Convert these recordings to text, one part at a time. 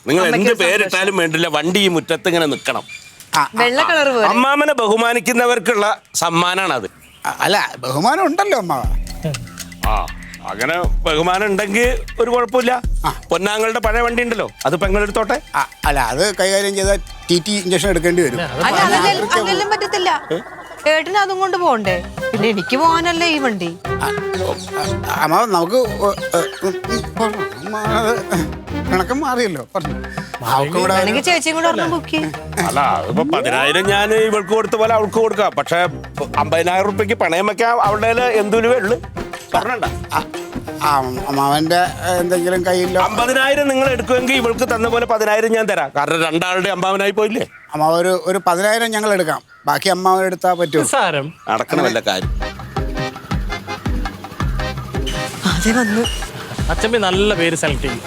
നിങ്ങൾ എന്ത് പേരിട്ടാലും വേണ്ടില്ല, വണ്ടി ഈ മുറ്റത്ത് ഇങ്ങനെ നിൽക്കണം. വെള്ള കളർ അമ്മാമനെ ബഹുമാനിക്കുന്നവർക്കുള്ള സമ്മാനാണ് അത്. അല്ല, ബഹുമാനം ഉണ്ടല്ലോ അമ്മാവ. ആ, അങ്ങനെ ബഹുമാനം ഉണ്ടെങ്കിൽ ഒരു കുഴപ്പമില്ല. പൊന്നാങ്ങളുടെ പഴയ വണ്ടി ഉണ്ടല്ലോ, അത് പെങ്ങളെടുത്തോട്ടെ. അല്ല, അത് കൈകാര്യം ചെയ്താൽ TT ഇഞ്ചക്ഷൻ എടുക്കേണ്ടി വരും. അതെല്ലാം പറ്റത്തില്ല. ഏട്ടന് അതും കൊണ്ട് പോണ്ടേ? പിന്നെ എനിക്ക് പോകാനല്ലേ ഈ വണ്ടി. അമ്മാവ നമുക്ക് കണക്കം മാറിയല്ലോ. ചേച്ചിയും കൂടെ ഒരെണ്ണം ബുക്ക് ചെയ്യും. അല്ല, അതിപ്പോ 10,000 ഞാൻ ഇവൾക്ക് കൊടുത്ത പോലെ അവൾക്ക് കൊടുക്കാം. പക്ഷെ 50,000 റുപ്യക്ക് പണയം വെക്കാൻ അവളുടെ എന്തൊരു ഉള്ളു പറഞ്ഞണ്ട. അമ്മാവന്റെ എന്തെങ്കിലും കയ്യിലോ? 50,000 നിങ്ങൾ എടുക്കുമെങ്കിൽ ഇവൾക്ക് തന്ന പോലെ 10,000 ഞാൻ തരാം. കാരണം രണ്ടാളുടെ അമ്മാവനായി പോയില്ലേ. അമ്മാവ ഒരു 10,000 ഞങ്ങൾ എടുക്കാം, ബാക്കി അമ്മാവൻ എടുത്താൽ പറ്റുമോ? നടക്കണ വല്ല കാര്യം. അതെ വന്നു. അച്ഛമ്മ നല്ല പേര് സെലക്ട് ചെയ്യും.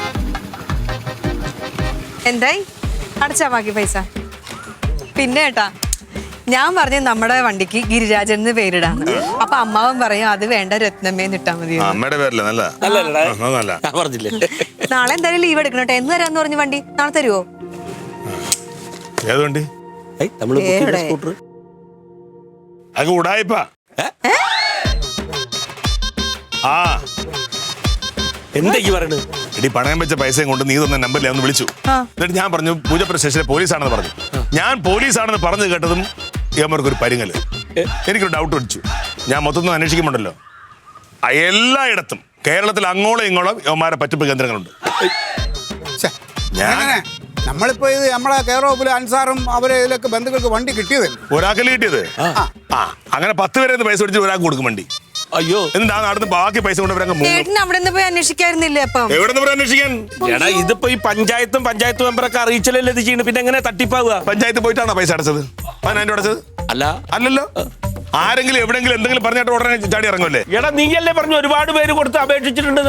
എന്തായി അടച്ചാ ബാക്കി പൈസ? പിന്നെ ഏട്ടാ, ഞാൻ പറഞ്ഞു നമ്മുടെ വണ്ടിക്ക് ഗിരിരാജൻ എന്ന് പേരിടാന്ന്. അപ്പൊ അമ്മാവൻ പറയും അത് വേണ്ട, രത്നമ്മേന്ന് ഇട്ടാ മതി. അമ്മയുടെ പേരല്ലേ? നല്ല പറഞ്ഞില്ലേ, നാളെ എന്തായാലും ലീവ് എടുക്കണോട്ടെ. എന്ന് തരാന്ന് പറഞ്ഞു വണ്ടി നാളെ തരുവോ? ഏത് വണ്ടി? സ്കൂട്ടർ. അത് ഉടായിപ്പാ. ആ, എന്താ ഈ പറയണത്? എടി, പണയം വെച്ച പൈസയും കൊണ്ട് നീ തന്ന നമ്പറിൽ ഒന്ന് വിളിച്ചു. എന്നിട്ട് ഞാൻ പറഞ്ഞു പൂജപ്പുര സ്റ്റേഷനിലെ പോലീസാണെന്ന് പറഞ്ഞു. ഞാൻ പോലീസാണെന്ന് പറഞ്ഞു കേട്ടതും ഇവന്മാർക്കൊരു പരിങ്ങല്. എനിക്കൊരു ഡൗട്ട് അടിച്ചു. ഞാൻ മൊത്തം അന്വേഷിക്കുമ്പോണ്ടല്ലോ, എല്ലായിടത്തും കേരളത്തിൽ അങ്ങോളം ഇങ്ങോളം ഇവന്മാരെ പറ്റിപ്പ് കേന്ദ്രങ്ങളുണ്ട്. നമ്മളിപ്പോ ഇത് നമ്മളെ കേരളത്തിലെ അൻസാറും അവരെ ഇതിലൊക്കെ ബന്ധുക്കൾക്ക് വണ്ടി കിട്ടിയതല്ലേ? ഒരാൾക്കല്ലേ കിട്ടിയത്? അങ്ങനെ 10 പേരെ പൈസ കൊടുത്ത് ഒരാൾക്ക് കൊടുക്കും വണ്ടി. അയ്യോ, എന്താ നടന്ന് ബാക്കി പൈസ കൊണ്ട് അവിടെ പോയി അന്വേഷിക്കായിരുന്നില്ലേ? അപ്പം എവിടെ അന്വേഷിക്കാൻ? എടാ, ഇതിപ്പോ ഈ പഞ്ചായത്ത് മെമ്പറൊക്കെ അറിയിച്ചല്ലേ ഇത് ചെയ്യണം. പിന്നെ എങ്ങനെ തട്ടിപ്പാവുക? പഞ്ചായത്ത് പോയിട്ടാണോ പൈസ അടച്ചത്? 10,000 അടച്ചത്? അല്ലല്ലോ. ആരെങ്കിലും എവിടെങ്കിലും എന്തെങ്കിലും പറഞ്ഞിട്ട് ഉടനെ ചാടി ഇറങ്ങുമല്ലേ? എടാ, നീയല്ലേ പറഞ്ഞു ഒരുപാട് പേര് കൊടുത്ത് അപേക്ഷിച്ചിട്ടുണ്ട്.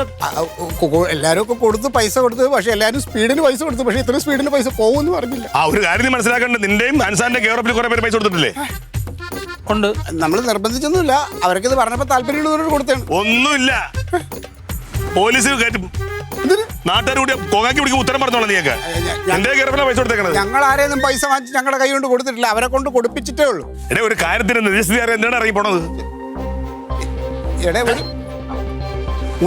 എല്ലാരും ഒക്കെ കൊടുത്ത് പൈസ കൊടുത്തു, പക്ഷെ എല്ലാരും സ്പീഡിന് പൈസ കൊടുത്തു. പക്ഷെ ഇത്ര സ്പീഡിന് പൈസ പോകുമെന്ന് പറഞ്ഞില്ല. ഒരു കാര്യം നീ മനസ്സിലാക്കേണ്ടത്, നിന്റെയും അൻസാറിന്റെ കേരളത്തിൽ കുറെ പേര് പൈസ കൊടുത്തിട്ടില്ലേ? ഉണ്ട്. നമ്മൾ നിർബന്ധിച്ചൊന്നുമില്ല, അവർക്ക് ഇത് പറഞ്ഞപ്പോ താല്പര്യമുള്ളവരോട് കൊടുത്തേണ്. ഒന്നുമില്ല, പോലീസ് കയറ്റും. നാട്ടുകാർ കൂടി കൊങ്ങാക്കി പിടിക്കും. ഉത്തരം പറഞ്ഞോളാം നീയൊക്കെ. എന്റെ കേരളത്തിലെ പൈസ കൊടുത്തേക്കണത്. ഞങ്ങൾ ആരെയും പൈസ വാങ്ങിച്ച് ഞങ്ങളുടെ കൈ കൊണ്ട് കൊടുത്തിട്ടില്ല, അവരെ കൊണ്ട് കൊടുപ്പിച്ചിട്ടേ ഉള്ളൂ. എടേ, ഒരു കാര്യത്തിന് നിരസ്ഥിതി എന്താണ് ഇറങ്ങി പോണത്? എടേ, ഒരു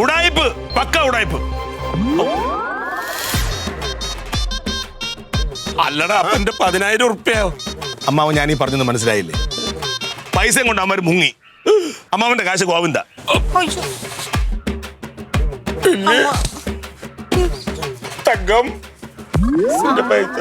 ഉടായിപ്പ്, പക്ക ഉടായിപ്പ്. അല്ലടാ, അപ്പന്റെ 10,000 റുപ്യയോ? അമ്മാവൻ ഞാനീ പറഞ്ഞൊന്നും മനസ്സിലായില്ലേ? പൈസയും കൊണ്ട് അമ്മ മുങ്ങി. അമ്മാവന്റെ കാശ് ഗോവിന്ദ. തങ്കം പൈസ